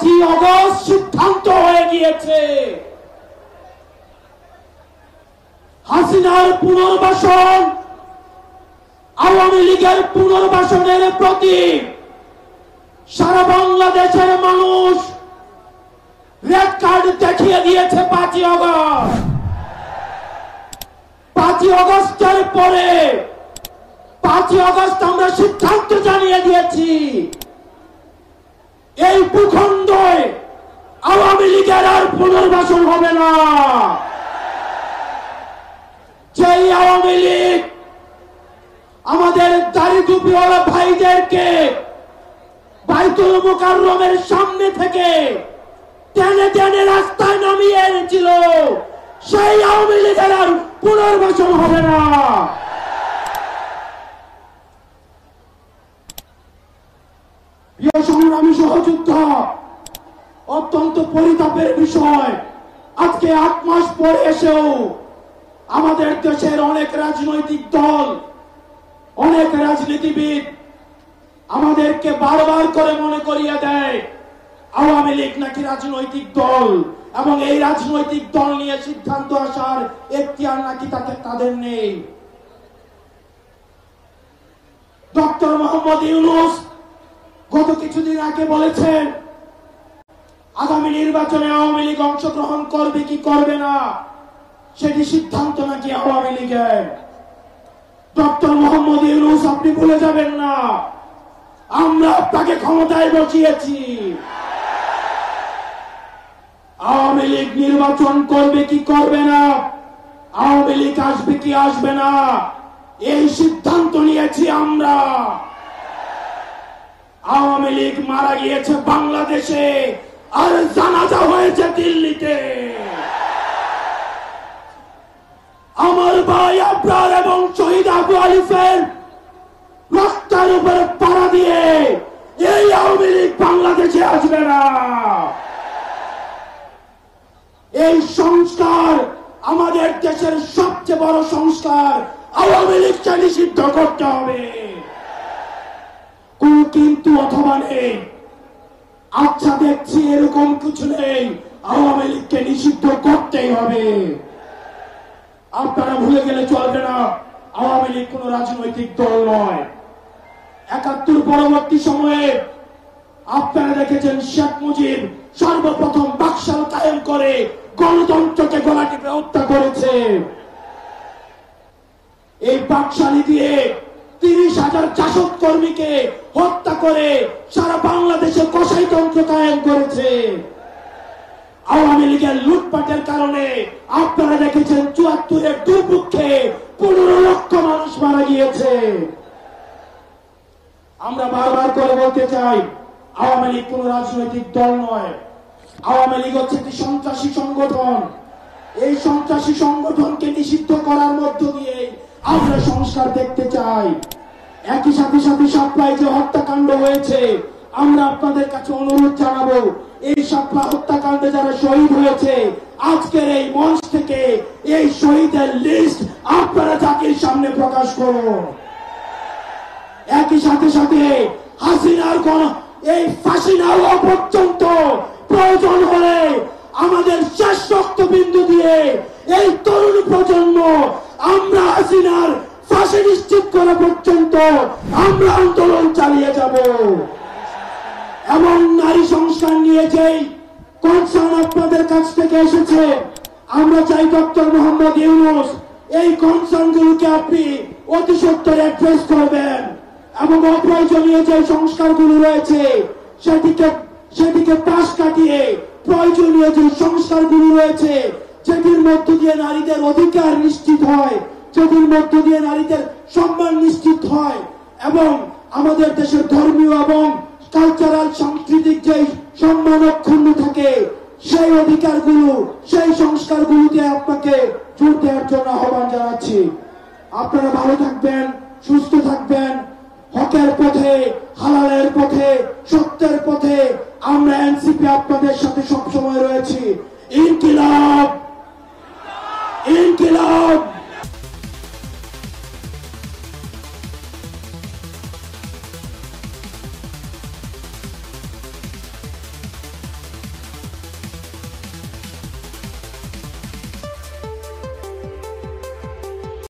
5 August সিদ্ধান্ত হয়ে গিয়েছে হাসিনার পুনর্বাসন, আওয়ামী লীগের পুনর্বাসনের প্রতি সারা বাংলাদেশের মানুষ রেড কার্ড দেখিয়ে দিয়েছে। 5 আগস্টের পরে 5 আগস্ট আমরা সিদ্ধান্ত জানিয়ে দিয়েছি, এই ভূখণ্ডে আওয়ামী লীগের আর পুনর্বাসন হবে না। যেই আওয়ামী লীগ আমাদের দাড়ি টুপিওয়ালা ভাইদেরকে বাইতুল মুকাররমের সামনে থেকে টেনে টেনে রাস্তায় নামিয়ে এনেছিল, সেই আওয়ামী লীগের আর পুনর্বাসন হবে না। প্রিয় সংগ্রামী সহযোদ্ধা, অত্যন্ত পরিতাপের বিষয়, আজকে 8 মাস পরে এসেও আমাদের দেশের অনেক রাজনৈতিক দল, অনেক রাজনীতিবিদ আমাদেরকে বারবার করে মনে করিয়ে দেয় আওয়ামী লীগ নাকি রাজনৈতিক দল, এবং এই রাজনৈতিক দল নিয়ে সিদ্ধান্ত আসার এখতিয়ার নাকি তাদের নেই। ডক্টর মোহাম্মদ ইউনূস গত কিছুদিন আগে বলেছেন আগামী নির্বাচনে আওয়ামী লীগ অংশগ্রহণ করবে কি করবে না সেটি সিদ্ধান্ত নাকি আওয়ামী লীগের। ডক্টর মোহাম্মদ ইউনূস, আপনি ভুলে যাবেন না আমরা আপনাকে ক্ষমতায় বসিয়েছি। আওয়ামী লীগ নির্বাচন করবে কি করবে না, আওয়ামী লীগ আসবে কি আসবে না, এই সিদ্ধান্ত নিয়েছি আমরা। আওয়ামী লীগ মারা গিয়েছে বাংলাদেশে, আর জানাজা হয়েছে দিল্লিতে। আমার ভাই আবরার এবং শহীদ আবু আলিফের রাস্তার উপরে পাড়া দিয়ে এই আওয়ামী লীগ বাংলাদেশে আসবে না। এই সংস্কার আমাদের দেশের সবচেয়ে বড় সংস্কার, আওয়ামী লীগকে নিষিদ্ধ করতে হবে। কোন কিন্তু অথবা নেই, আচ্ছা দেখছি এরকম কিছু নেই, আওয়ামী লীগকে নিষিদ্ধ করতেই হবে। আপনারা ভুলে গেলে চলবে না, আওয়ামী লীগ কোন রাজনৈতিক দল নয়। ৭১ পরবর্তী সময়ে আপনারা দেখেছেন শেখ মুজিব সর্বপ্রথম বাকশাল কায়েম করে গণতন্ত্রকে গলা টিপে হত্যা করেছে। এই বাকশালী দিয়ে ৩০,০০০ জাসদ কর্মীকে হত্যা করে সারা বাংলাদেশে কসাইতন্ত্র কায়েম করেছে। আওয়ামী লীগের লুটপাটের কারণে আপনারা দেখেছেন ৭৪-এর দুর্ভিক্ষে ১৫ লক্ষ মানুষ মারা গিয়েছে। আমরা বারবার করে বলতে চাই আওয়ামী লীগ কোন রাজনৈতিক দল নয়, আওয়ামী লীগ হচ্ছে একটি সন্ত্রাসী সংগঠন। এই সন্ত্রাসী সংগঠনকে নিষিদ্ধ করার মধ্য দিয়ে আমরা সংস্কার দেখতে চাই। একই সাথে সাপ্লায় যে হত্যাকাণ্ড হয়েছে, আমরা আপনাদের কাছে অনুরোধ জানাবো এই সাপলা হত্যাকাণ্ডে যারা শহীদ হয়েছে আজকের এই মঞ্চ থেকে এই শহীদের লিস্ট আপনারা জাতির সামনে প্রকাশ করুন। একই সাথে হাসিনার এই ফাঁসি না হওয়া পর্যন্ত প্রয়োজন হলে আমাদের শেষ রক্তবিন্দু দিয়ে এই তরুণ প্রজন্ম আমরা হাসিনার ফাঁসি নিশ্চিত করা পর্যন্ত আমরা আন্দোলন চালিয়ে যাব। এবং নারী সংস্কার নিয়ে যেই কনসার্ন আপনাদের কাছ থেকে এসেছে, আমরা চাই ডক্টর মোহাম্মদ ইউনূস এই কনসার্ন গুলোকে আপনি অতি সত্বর অ্যাড্রেস করবেন এবং অপ্রয়োজনীয় যে সংস্কারগুলো রয়েছে সেটিকে পাশ কাটিয়ে প্রয়োজনীয় যে সংস্কারগুলো রয়েছে যেটির মধ্য দিয়ে নারীদের অধিকার নিশ্চিত হয়, যেটির মধ্য দিয়ে নারীদের সম্মান নিশ্চিত হয় এবং আমাদের দেশের ধর্মীয় এবং কালচারাল সাংস্কৃতিক যে সম্মান অক্ষুণ্ণ থাকে, সেই অধিকারগুলো সেই সংস্কারগুলোতে আপনাকে জোর দেওয়ার জন্য আহ্বান জানাচ্ছি। আপনারা ভালো থাকবেন, সুস্থ থাকবেন, হকের পথে, হালালের পথে, সত্যের পথে আমরা এনসিপি আপনাদের সাথে সবসময় রয়েছি। ইনকিলাব, ইনকিলাব।